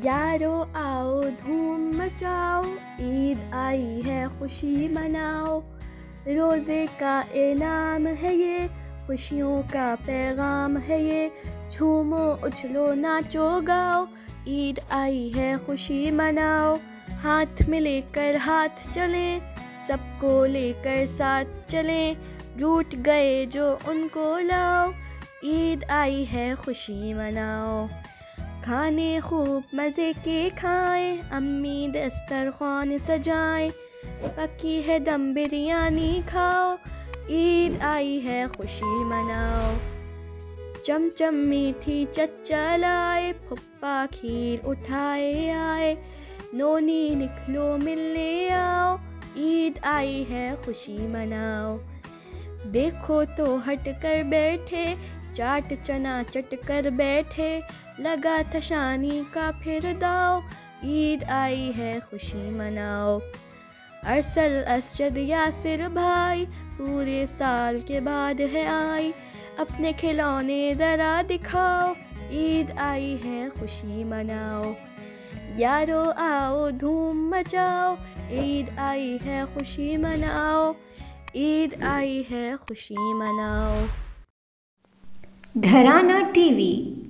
यारो आओ धूम मचाओ, ईद आई है खुशी मनाओ। रोज़े का इनाम है ये, खुशियों का पैगाम है ये। झूमो उछलो नाचो गाओ, ईद आई है खुशी मनाओ। हाथ में लेकर हाथ चलें, सबको लेकर साथ चलें। रूठ गए जो उनको लाओ, ईद आई है खुशी मनाओ। खाने खूब मज़े के खाएं, अम्मी दस्तरखान सजाएं। पकी है दम बिरयानी खाओ, ईद आई है खुशी मनाओ। चमचम मीठी चच्चा लाए, फुप्पा खीर उठाए आए। नोनी निकलो मिलने आओ, ईद आई है खुशी मनाओ। देखो तो हट कर बैठे, चाट चना चट कर बैठे। लगा था शानी का फिर दाओ, ईद आई है खुशी मनाओ। अरसल असजद यासिर भाई, पूरे साल के बाद है आई। अपने खिलौने ज़रा दिखाओ, ईद आई है खुशी मनाओ। यारो आओ धूम मचाओ, ईद आई है खुशी मनाओ। ईद आई है खुशी मनाओ। घराना टीवी।